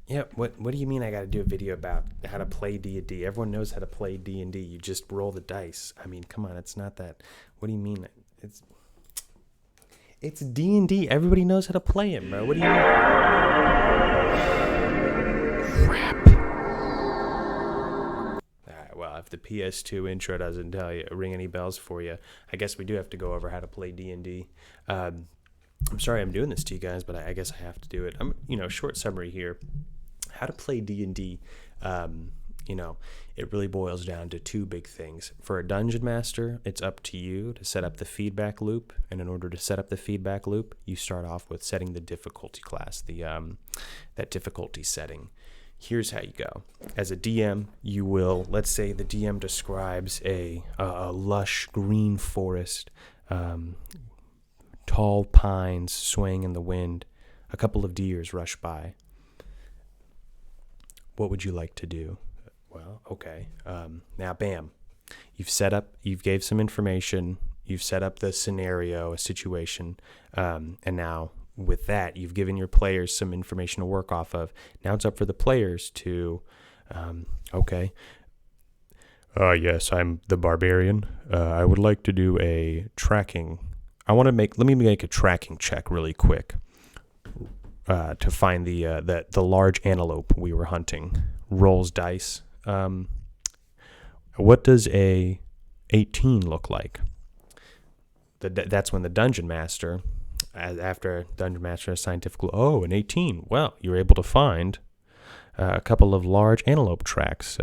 Yeah, what do you mean I got to do a video about how to play D&D? Everyone knows how to play D&D. You just roll the dice. I mean, come on, it's not that. What do you mean? It's it's D&D. Everybody knows how to play it, bro. What do you mean? Crap. All right, well, if the PS2 intro doesn't ring any bells for you, I guess we do have to go over how to play D&D. I'm sorry I'm doing this to you guys, but I guess I have to do it. Short summary here. How to play D&D, it really boils down to two big things. For a dungeon master, it's up to you to set up the feedback loop, and in order to set up the feedback loop, you start off with setting the difficulty class, that difficulty setting. Here's how you go. As a DM, you will, let's say the DM describes a lush green forest, tall pines swaying in the wind, a couple of deers rush by. What would you like to do? Well, okay. Now, bam. You've gave some information. You've set up the scenario, a situation. And now with that, you've given your players some information to work off of. Now it's up for the players to, okay. Yes, I'm the barbarian. I would like to do a tracking. Let me make a tracking check really quick. To find the large antelope we were hunting. Rolls dice. What does a 18 look like? That's when the dungeon master, after dungeon master has scientific, an 18. Well, you're able to find a couple of large antelope tracks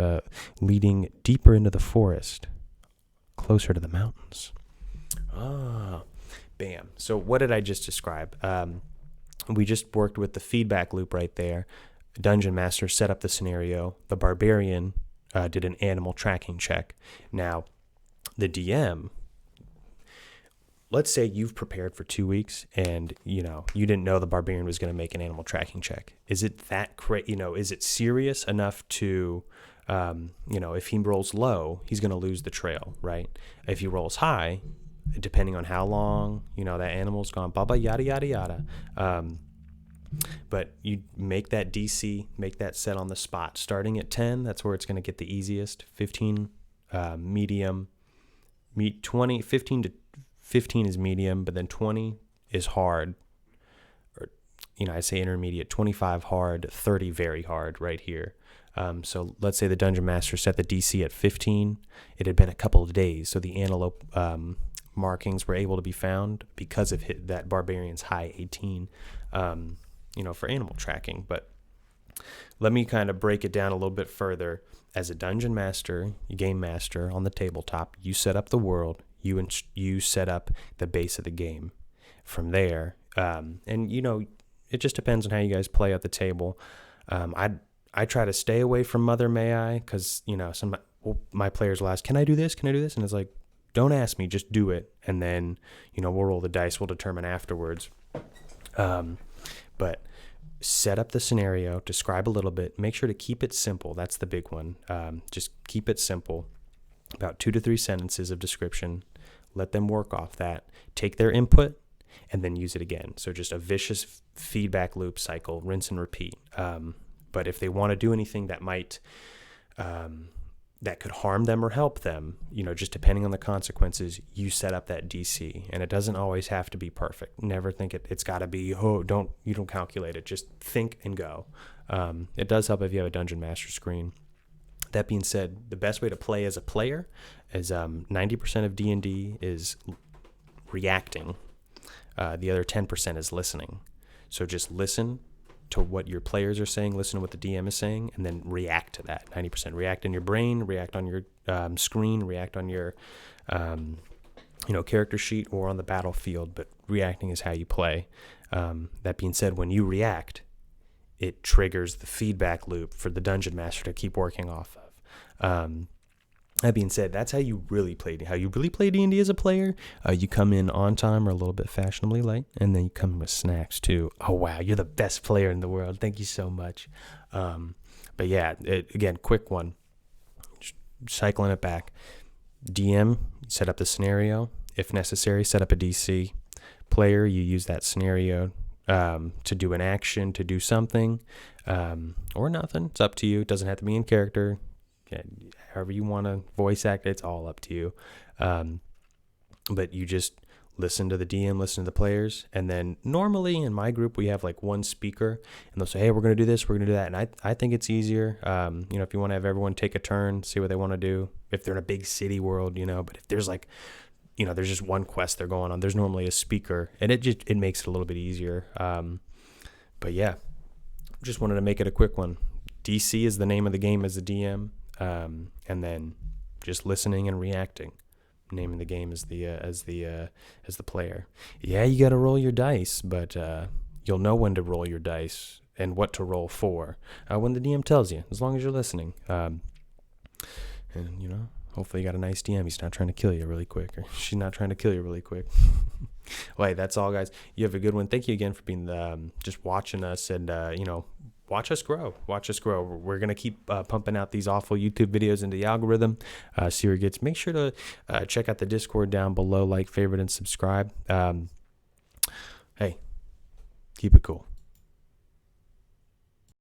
leading deeper into the forest, closer to the mountains. Bam. So what did I just describe? We just worked with the feedback loop right there. Dungeon Master set up the scenario. The Barbarian did an animal tracking check. Now, the DM, let's say you've prepared for 2 weeks and, you didn't know the Barbarian was going to make an animal tracking check. Is it that is it serious enough to, if he rolls low, he's going to lose the trail, right? If he rolls high, depending on how long, that animal's gone, blah, yada, yada, yada. But you make that DC, make that set on the spot. Starting at 10, that's where it's going to get the easiest. 15, medium. 15 to 15 is medium, but then 20 is hard. Or, I say intermediate. 25 hard, 30 very hard right here. So let's say the Dungeon Master set the DC at 15. It had been a couple of days, so the antelope markings were able to be found because of that Barbarian's high 18, for animal tracking. But let me kind of break it down a little bit further. As a dungeon master, game master on the tabletop, you set up the world, you set up the base of the game. From there, it just depends on how you guys play at the table. I try to stay away from Mother May I, because, my players will ask, can I do this? Can I do this? And it's like, don't ask me, just do it. And then, we'll roll the dice, we'll determine afterwards. But set up the scenario, describe a little bit, make sure to keep it simple. That's the big one. Just keep it simple. About 2 to 3 sentences of description. Let them work off that. Take their input and then use it again. So just a vicious feedback loop cycle, rinse and repeat. But if they want to do anything that might, that could harm them or help them, just depending on the consequences, you set up that DC. And it doesn't always have to be perfect. Never think it's got to be, you don't calculate it. Just think and go. It does help if you have a Dungeon Master screen. That being said, the best way to play as a player is 90% of D&D is reacting. The other 10% is listening. So just listen to what your players are saying, listen to what the DM is saying, and then react to that. 90% react in your brain, react on your screen, react on your character sheet or on the battlefield, but reacting is how you play. That being said, when you react, it triggers the feedback loop for the Dungeon Master to keep working off of. That being said, that's how you really play D&D as a player. You come in on time or a little bit fashionably late, and then you come in with snacks too. Oh, wow, you're the best player in the world. Thank you so much. But yeah, again, quick one. Cycling it back. DM, set up the scenario. If necessary, set up a DC. Player, you use that scenario to do an action, to do something, or nothing. It's up to you. It doesn't have to be in character. However you want to voice act, it's all up to you. But you just listen to the DM, listen to the players, and then normally in my group we have like one speaker, and they'll say, "Hey, we're gonna do this, we're gonna do that," and I think it's easier. If you want to have everyone take a turn, see what they want to do. If they're in a big city world, but if there's like, there's just one quest they're going on, there's normally a speaker, and it makes it a little bit easier. But yeah, just wanted to make it a quick one. DC is the name of the game as a DM, and then just listening and reacting. Naming the game as the player. Yeah, you got to roll your dice, but you'll know when to roll your dice and what to roll for when the DM tells you, as long as you're listening. And hopefully you got a nice DM. He's not trying to kill you really quick, or she's not trying to kill you really quick. Well, hey, that's all, guys. You have a good one. Thank you again for being just watching us, and watch us grow. We're going to keep pumping out these awful YouTube videos into the algorithm. See where it gets. Make sure to check out the Discord down below, like, favorite, and subscribe. Hey, keep it cool.